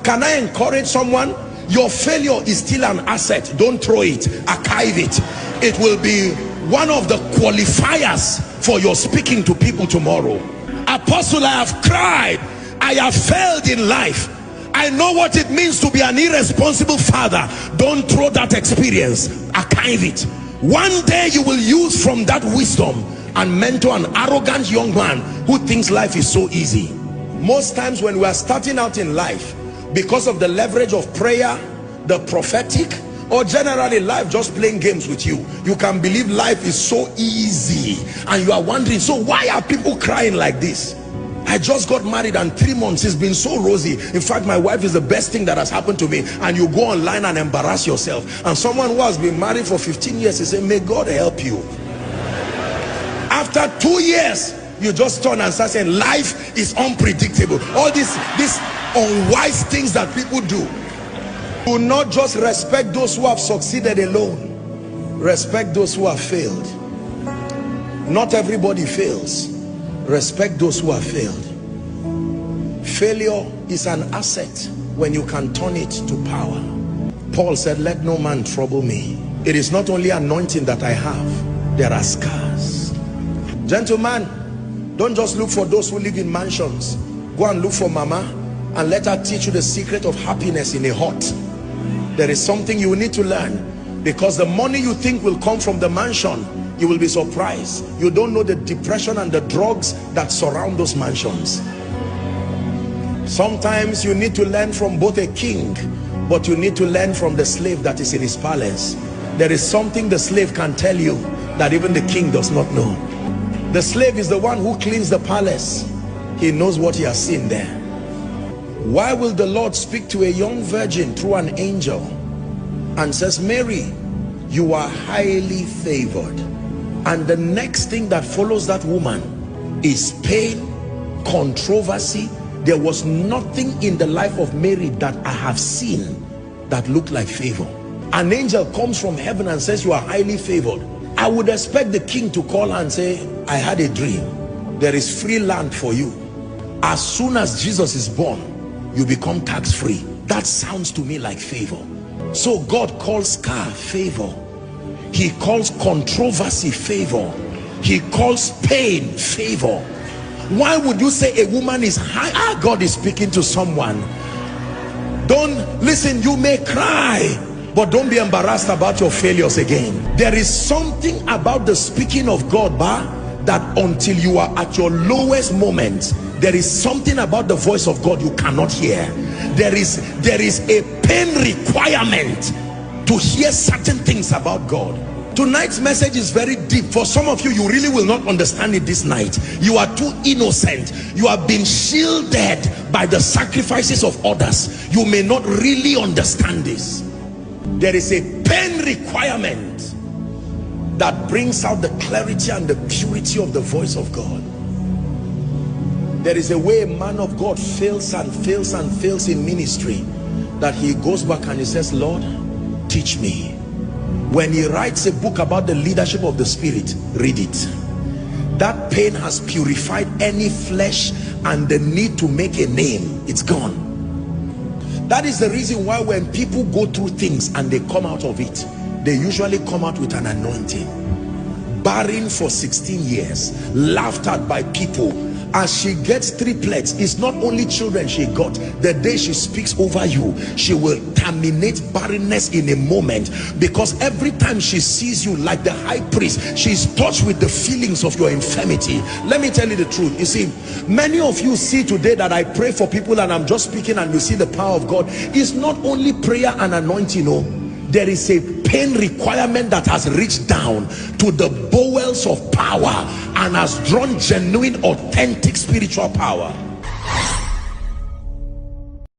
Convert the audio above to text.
Can I encourage someone? Your failure is still an asset. Don't throw it, archive it. It will be one of the qualifiers for your speaking to people tomorrow. Apostle, I have cried, I have failed in life, I know what it means to be an irresponsible father. Don't throw that experience, archive it. One day you will use from that wisdom and mentor an arrogant young man who thinks life is so easy. Most times when we are starting out in life, because of the leverage of prayer, the prophetic, or generally life just playing games with you, you can believe life is so easy, and you are wondering, so why are people crying like this? I just got married and 3 months it's been so rosy. In fact, my wife is the best thing that has happened to me. And you go online and embarrass yourself, and someone who has been married for 15 years is saying, may God help you. After 2 years you just turn and start saying life is unpredictable. All these unwise things that people do. Do not just respect those who have succeeded alone, respect those who have failed. Not everybody fails. Respect those who have failed. Failure is an asset when you can turn it to power. Paul said, let no man trouble me. It is not only anointing that I have, there are scars. Gentlemen, don't just look for those who live in mansions. Go and look for mama and let her teach you the secret of happiness in a hut. There is something you need to learn, because the money you think will come from the mansion, you will be surprised. You don't know the depression and the drugs that surround those mansions. Sometimes you need to learn from both a king, but you need to learn from the slave that is in his palace. There is something the slave can tell you that even the king does not know. The slave is the one who cleans the palace. He knows what he has seen there. Why will the Lord speak to a young virgin through an angel and says, Mary, you are highly favored? And the next thing that follows that woman is pain, controversy. There was nothing in the life of Mary that I have seen that looked like favor. An angel comes from heaven and says, you are highly favored. I would expect the king to call her and say, I had a dream. There is free land for you. As soon as Jesus is born, you become tax-free. That sounds to me like favor. So God calls scar favor. He calls controversy favor. He calls pain favor. Why would you say a woman is high? God is speaking to someone. Don't listen. You may cry, but don't be embarrassed about your failures again. There is something about the speaking of God, that until you are at your lowest moment, there is something about the voice of God you cannot hear. There is a pain requirement to hear certain things about God. Tonight's message is very deep. For some of you, you really will not understand it this night. You are too innocent. You have been shielded by the sacrifices of others. You may not really understand this. There is a pain requirement that brings out the clarity and the purity of the voice of God. There is a way a man of God fails and fails and fails in ministry, that he goes back and he says, Lord, teach me. When he writes a book about the leadership of the Spirit, read it. That pain has purified any flesh and the need to make a name. It's gone. That is the reason why when people go through things and they come out of it, they usually come out with an anointing. Barren for 16 years, laughed at by people. As she gets triplets, it's not only children she got. The day she speaks over you, she will terminate barrenness in a moment, because every time she sees you like the high priest, she's touched with the feelings of your infirmity. Let me tell you the truth. You see, many of you see today that I pray for people and I'm just speaking and you see the power of God. It's not only prayer and anointing, no. There is a pain requirement that has reached down to the bowels of power and has drawn genuine, authentic spiritual power.